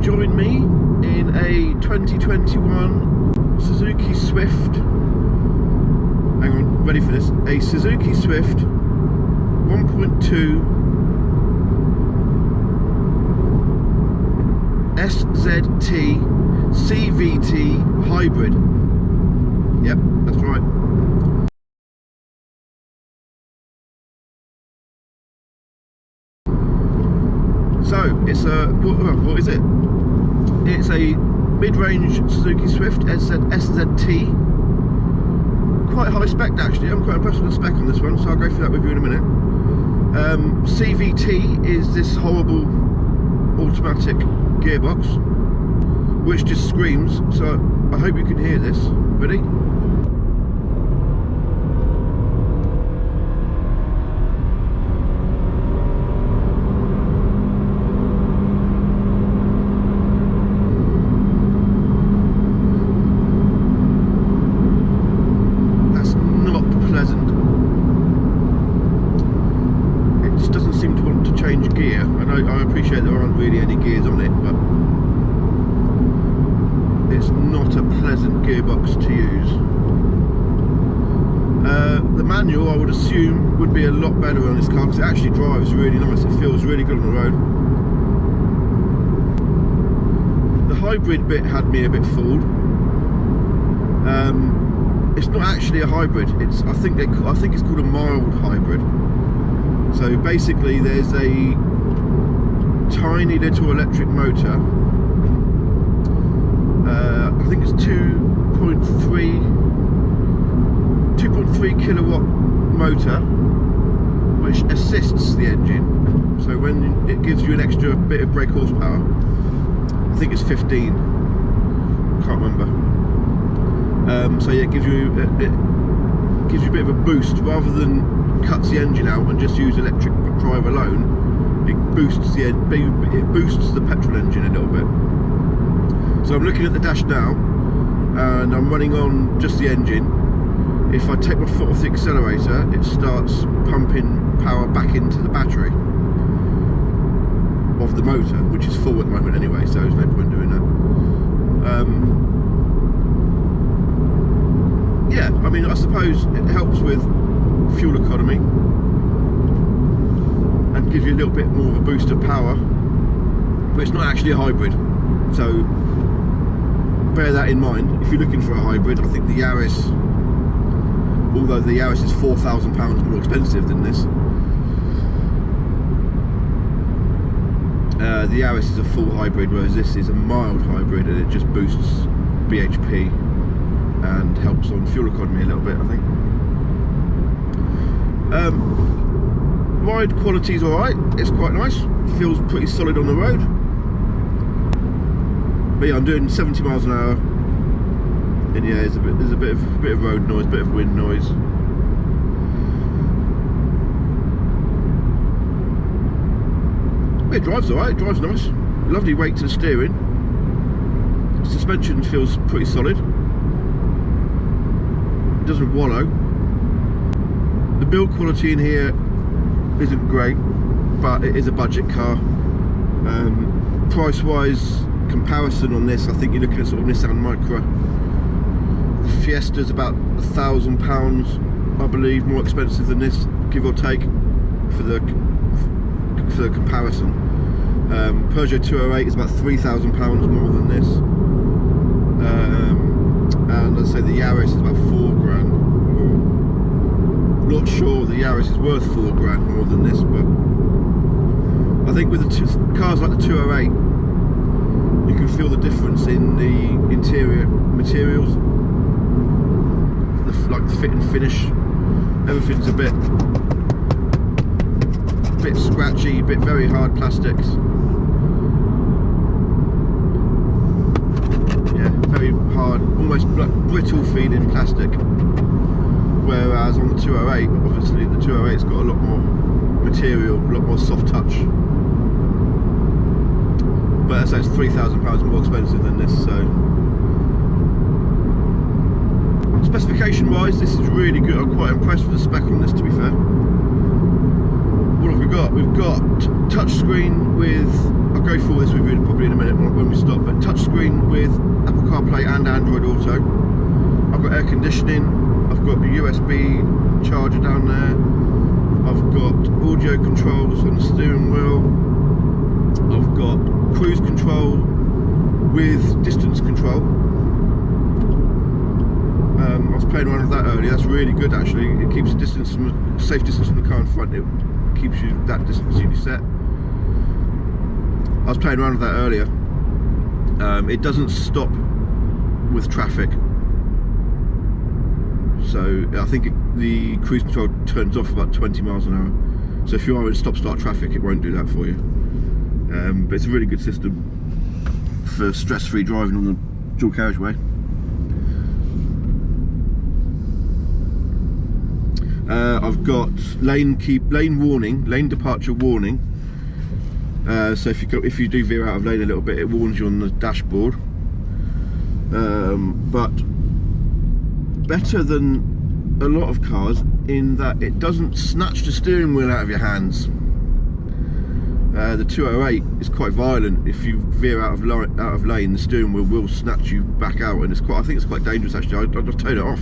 join me in a 2021 Suzuki Swift. Hang on, ready for this? A Suzuki Swift 1.2 SZT CVT hybrid. Yep, that's right. So it's a what is it? It's a mid-range Suzuki Swift SZT. Quite high spec actually. I'm quite impressed with the spec on this one, so I'll go through that with you in a minute. CVT is this horrible automatic gearbox which just screams, so I hope you can hear this. Ready? That's not pleasant. It just doesn't seem to want to change gear, and I appreciate there aren't really any gears on it, but it's not a pleasant gearbox to use. The manual, I would assume, would be a lot better on this car because it actually drives really nice. It feels really good on the road. The hybrid bit had me a bit fooled. It's not actually a hybrid. I think it's called a mild hybrid. So basically, there's a tiny little electric motor. I think it's 2.3 kilowatt motor, which assists the engine. So when it gives you an extra bit of brake horsepower, I think it's 15. Can't remember. So yeah, it gives you a bit of a boost rather than cuts the engine out and just use electric drive alone. It boosts the petrol engine a little bit. So I'm looking at the dash now, and I'm running on just the engine. If I take my foot off the accelerator, it starts pumping power back into the battery of the motor, which is full at the moment anyway, so there's no point doing that. Yeah, I mean, I suppose it helps with fuel economy and gives you a little bit more of a boost of power, but it's not actually a hybrid, so bear that in mind. If you're looking for a hybrid, I think the Yaris, although the Yaris is £4,000 more expensive than this, the Yaris is a full hybrid, whereas this is a mild hybrid, and it just boosts BHP and helps on fuel economy a little bit, I think. Ride quality is alright, it's quite nice, feels pretty solid on the road. But yeah, I'm doing 70 miles an hour, and yeah, there's a bit of road noise, a bit of wind noise. It drives alright, it drives nice. Lovely weight to the steering. Suspension feels pretty solid. It doesn't wallow. The build quality in here isn't great, but it is a budget car. Price wise comparison on this, I think you're looking at sort of Nissan Micra. The Fiesta's about £1,000, I believe, more expensive than this, give or take, for the comparison. Peugeot 208 is about £3,000 more than this, and I'd say the Yaris is about £4,000 more. Not sure the Yaris is worth £4,000 more than this, but I think with the cars like the 208, you can feel the difference in the interior materials, like the fit and finish. Everything's a bit scratchy, a bit very hard plastics. Yeah, very hard, almost like brittle feeling plastic. Whereas on the 208, obviously the 208's got a lot more material, a lot more soft touch. But as I say, it's £3,000 more expensive than this, so. Specification wise, this is really good. I'm quite impressed with the spec on this, to be fair. What have we got? We've got touchscreen with a I'll go through this with you probably in a minute when we stop. But touchscreen with Apple CarPlay and Android Auto. I've got air conditioning. I've got the USB charger down there. I've got audio controls on the steering wheel. I've got cruise control with distance control. I was playing around with that earlier. That's really good actually. It keeps the distance from, safe distance from the car in front. It keeps you that distance you set. I was playing around with that earlier. It doesn't stop with traffic. So I think the cruise control turns off about 20 miles an hour. So if you are in stop-start traffic, it won't do that for you. But it's a really good system for stress-free driving on the dual carriageway. I've got lane warning, lane departure warning. So if you do veer out of lane a little bit, it warns you on the dashboard. But better than a lot of cars in that it doesn't snatch the steering wheel out of your hands. The 208 is quite violent. If you veer out of lane, the steering wheel will snatch you back out, and I think it's quite dangerous actually. I'd just turn it off.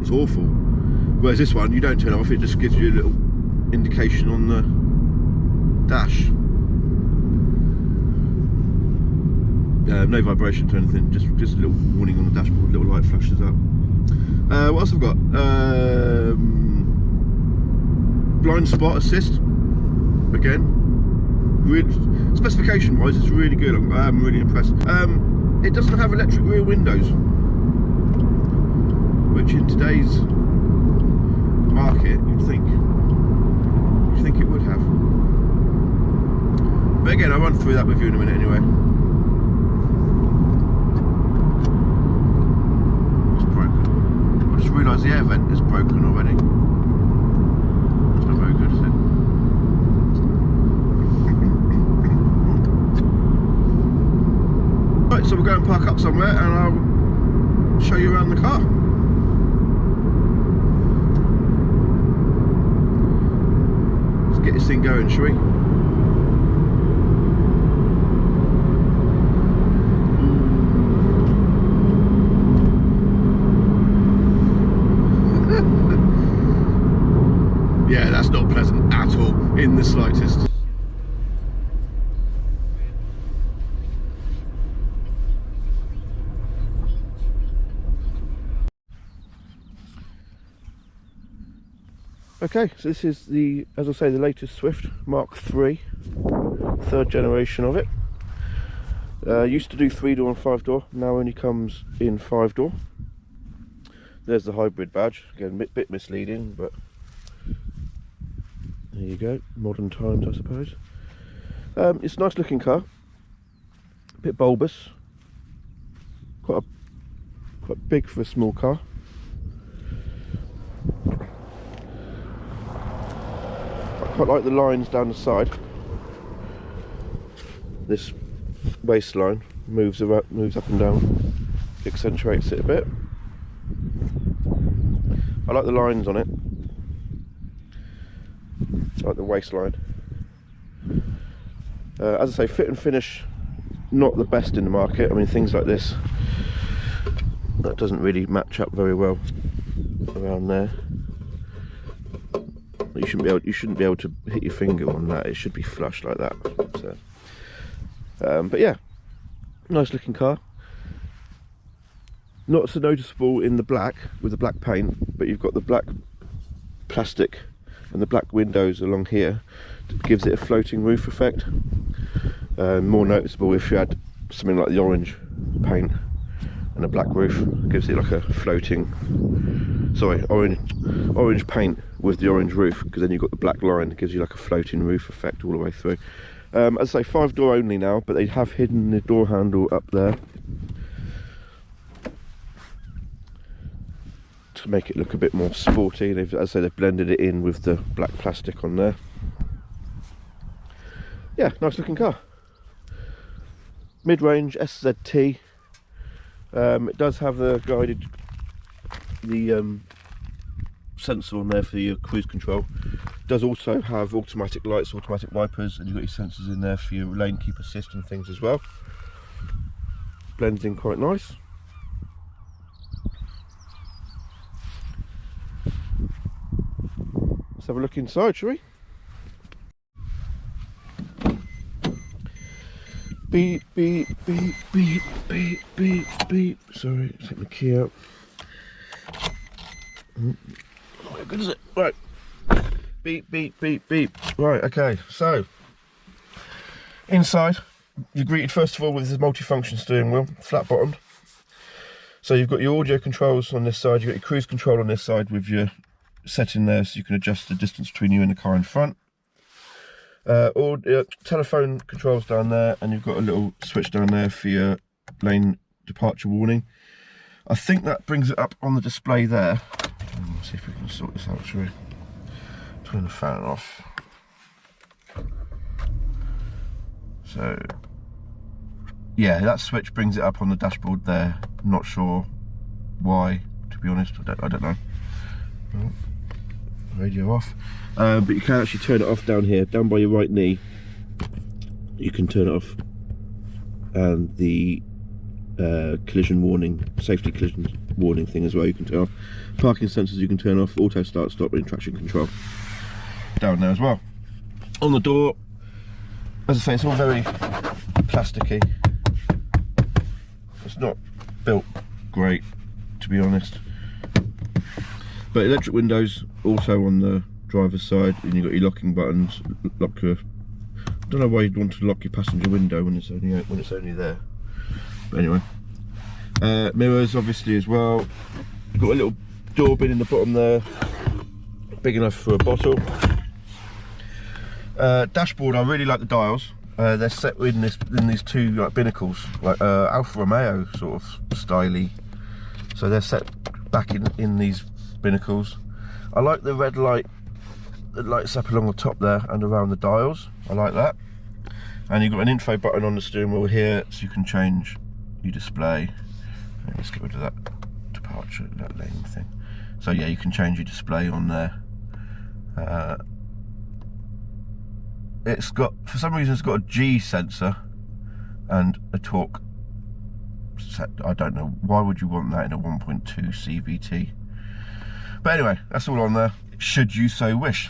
It's awful. Whereas this one, you don't turn it off, it just gives you a little indication on the dash. No vibrations or anything, just a little warning on the dashboard, little light flashes up. What else have I got? Blind spot assist. Again, specification wise, it's really good. I'm really impressed. It doesn't have electric rear windows, which in today's market you'd think it would have. But again, I'll run through that with you in a minute anyway. It's broken. I just realised the air vent is broken already. That's not very good, is it? Right, so we'll go and park up somewhere and I'll show you around the car. Let's get this thing going, shall we? Yeah, that's not pleasant at all, in the slightest. Okay, so this is the, as I say, the latest Swift Mark III, third generation of it. Used to do 3-door and 5-door, now only comes in 5-door. There's the hybrid badge, again a bit misleading, but there you go, modern times I suppose. It's a nice looking car, a bit bulbous, quite big for a small car. I quite like the lines down the side. This waistline moves up and down, accentuates it a bit. I like the lines on it. I like the waistline. As I say, fit and finish, not the best in the market. I mean, things like this, that doesn't really match up very well around there. You shouldn't be able to hit your finger on that. It should be flush like that. So, but yeah, nice looking car. Not so noticeable in the black with the black paint, but you've got the black plastic and the black windows along here that gives it a floating roof effect. More noticeable if you had something like the orange paint and a black roof. It gives it like a floating, orange paint with the orange roof, because then you've got the black line that gives you like a floating roof effect all the way through. As I say, 5-door only now, but they have hidden the door handle up there to make it look a bit more sporty. As I say, they've blended it in with the black plastic on there. Yeah, nice looking car. Mid-range SZT. It does have the sensor on there for your cruise control. does also have automatic lights, automatic wipers, and you've got your sensors in there for your lane keep assist and things as well. Blends in quite nice. Let's have a look inside, shall we? Beep, beep, beep, beep, beep, beep, beep. Sorry, take my key out. Oh my goodness, right. Beep, beep, beep, beep. Right, okay, so inside you're greeted first of all with this multi-function steering wheel, flat bottomed. So you've got your audio controls on this side, you've got your cruise control on this side with your setting there so you can adjust the distance between you and the car in front. Telephone controls down there, and you've got a little switch down there for your lane departure warning. I think that brings it up on the display there. Let's see if we can sort this out, shall we? Turn the fan off. So yeah, that switch brings it up on the dashboard there. Not sure why, to be honest. I don't know. Oh, radio off. But you can actually turn it off down here, down by your right knee. You can turn it off, and the collision warning, safety collision warning thing as well, you can turn off. Parking sensors you can turn off, auto start, stop, and traction control down there as well. On the door, as I say, it's all very plasticky. It's not built great, to be honest. But electric windows also on the driver's side, and you've got your locking buttons. Lock your, I don't know why you'd want to lock your passenger window when it's only there. But anyway, mirrors obviously as well. You've got a little door bin in the bottom there, big enough for a bottle. Dashboard, I really like the dials. They're set in these two like binnacles, like Alfa Romeo sort of styly. So they're set back in these binnacles. I like the red light that lights up along the top there and around the dials. I like that. And you've got an info button on the steering wheel here, so you can change your display. Let's get rid of that departure, that lane thing. So yeah, you can change your display on there. It's got, for some reason, it's got a G sensor and a torque set. I don't know, why would you want that in a 1.2 CVT? But anyway, that's all on there, should you so wish.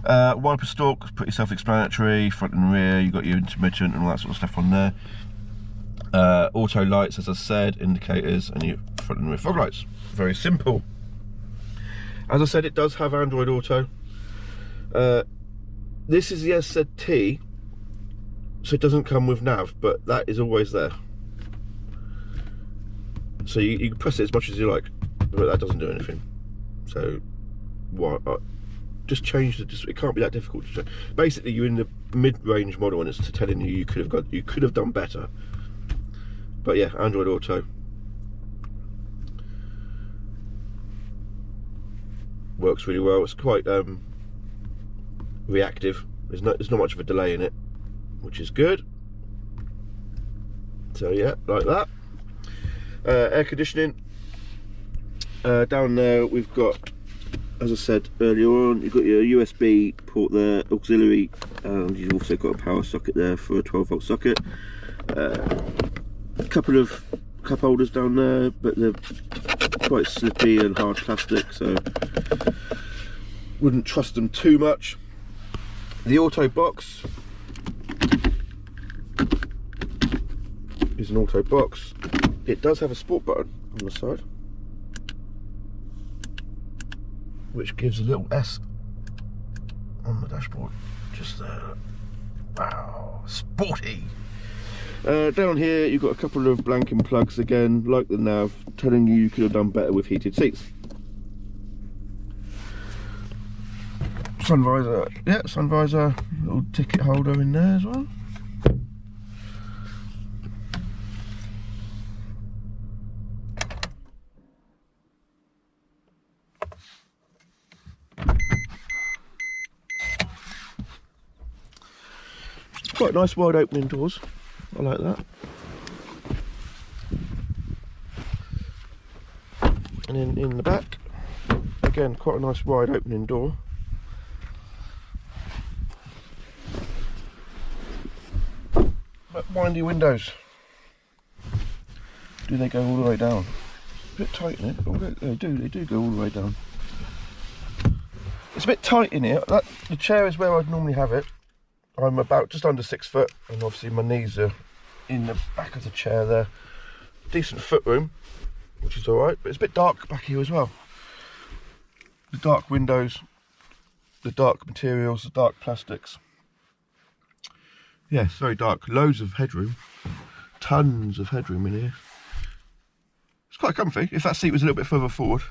Wiper stalk, pretty self-explanatory, front and rear, you've got your intermittent and all that sort of stuff on there. Auto lights, as I said, indicators, and your front and rear fog lights. Very simple. As I said, it does have Android Auto. This is the SZT, so it doesn't come with nav, but that is always there. So you can press it as much as you like, but that doesn't do anything. So why? Just change the. It can't be that difficult to change. Basically, you're in the mid-range model, and it's telling you you could have done better. But yeah, Android Auto works really well. It's quite reactive. There's not much of a delay in it, which is good. So yeah, like that. Air conditioning. Down there we've got, as I said earlier on, you've got your USB port there, auxiliary, and you've also got a power socket there for a 12-volt socket. A couple of cup holders down there, but they're quite slippy and hard plastic, so wouldn't trust them too much. The auto box is an auto box. It does have a sport button on the side, which gives a little S on the dashboard, just there. Wow, sporty. Down here you've got a couple of blanking plugs again, like the nav, telling you could have done better with heated seats. Sun visor, yeah, sun visor, little ticket holder in there as well. Quite nice wide opening doors, I like that. And then in the back, again, quite a nice wide opening door. But windy windows. Do they go all the way down? It's a bit tight in it. Oh, they do go all the way down. It's a bit tight in here. The chair is where I'd normally have it. I'm about just under 6 foot, and obviously my knees are in the back of the chair there. Decent foot room, which is alright, but it's a bit dark back here as well. The dark windows, the dark materials, the dark plastics. Yeah, it's very dark. Loads of headroom. Tons of headroom in here. It's quite comfy. If that seat was a little bit further forward,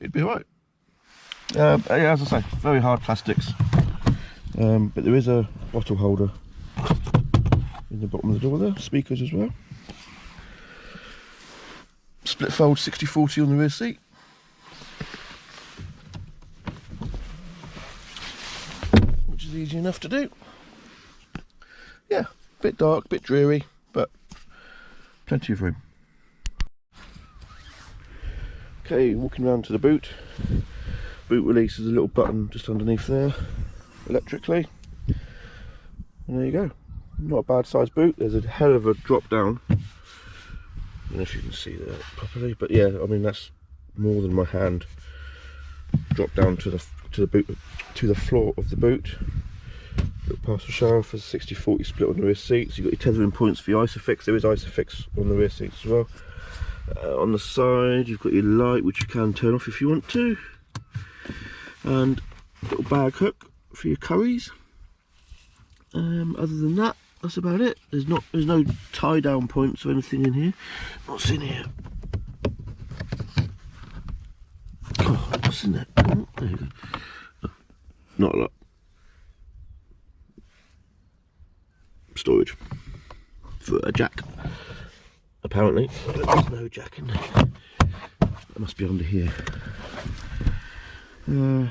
it'd be alright. Yeah, as I say, very hard plastics. But there is a bottle holder in the bottom of the door there. Speakers as well. Split fold 60/40 on the rear seat. Which is easy enough to do. Yeah, bit dark, bit dreary, but plenty of room. Okay, walking around to the boot. Boot release is a little button just underneath there, electrically. And there you go. Not a bad sized boot. There's a hell of a drop down. I don't know if you can see that properly, but yeah, I mean that's more than my hand. Drop down to the boot, to the floor of the boot. Little parcel shower for 60/40 split on the rear seats. You've got your tethering points for your ISOFIX. There is ISOFIX on the rear seats as well. On the side, you've got your light, which you can turn off if you want to, and a little bag hook for your curries. Other than that, that's about it. There's no tie down points or anything in here. What's in here? Oh, what's in there? Oh, there you go. Oh, not a lot. Storage for a jack. Apparently, there's no jack in there. That must be under here. No.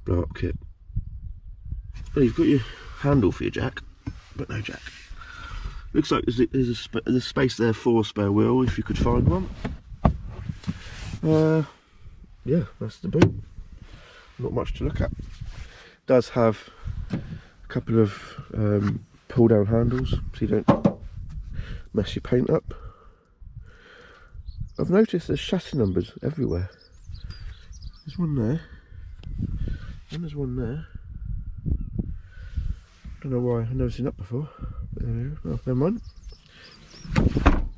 Blow up kit. Well, you've got your handle for your jack, but no jack. Looks like there's space there for a spare wheel if you could find one. Yeah, that's the boot. Not much to look at. Does have a couple of pull down handles so you don't mess your paint up. I've noticed there's chassis numbers everywhere. There's one there, and there's one there. Don't know why, I've never seen that before. But there we go. Oh, never mind. And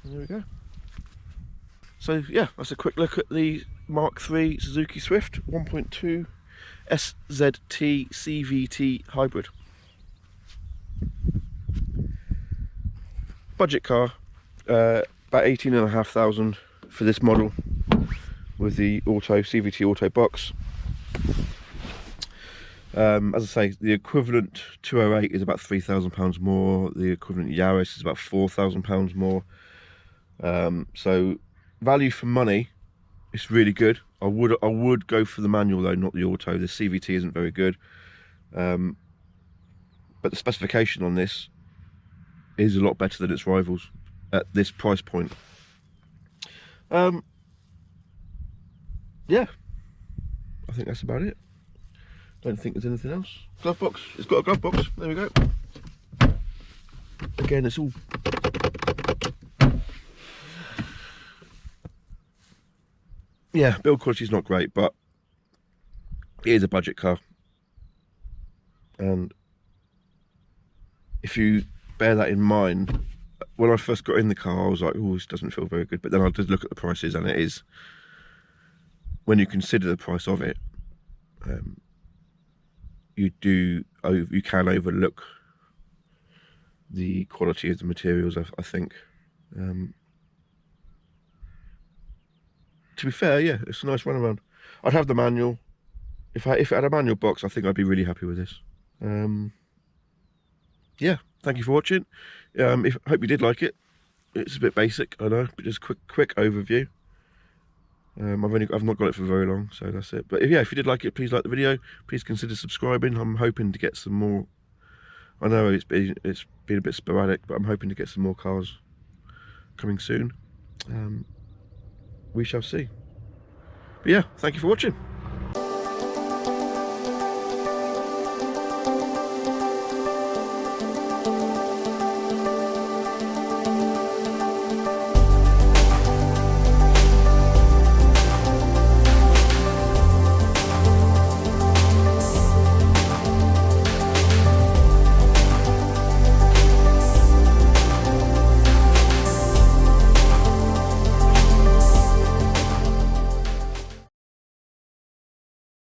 there we go. So yeah, that's a quick look at the Mark III Suzuki Swift 1.2 SZT CVT hybrid. Budget car, about 18,500 for this model with the CVT auto box. As I say, the equivalent 208 is about £3,000 more. The equivalent Yaris is about £4,000 more. So value for money, it's really good. I would go for the manual though, not the auto. The CVT isn't very good, but the specification on this is a lot better than its rivals at this price point. Yeah, I think that's about it. Don't think there's anything else. Glove box. It's got a glove box. There we go. Again, it's all. Yeah, build quality is not great, but it is a budget car. And if you bear that in mind, when I first got in the car, I was like, oh, this doesn't feel very good. But then I did look at the prices, and it is, when you consider the price of it, you can overlook the quality of the materials, I think. To be fair, yeah, it's a nice run around. I'd have the manual. If it had a manual box, I think I'd be really happy with this. Yeah, thank you for watching. Hope you did like it. It's a bit basic, I know, but just quick overview. I've not got it for very long, so that's it. But if you did like it, please like the video. Please consider subscribing. I'm hoping to get some more. I know it's been a bit sporadic, but I'm hoping to get some more cars coming soon. We shall see. But yeah, thank you for watching.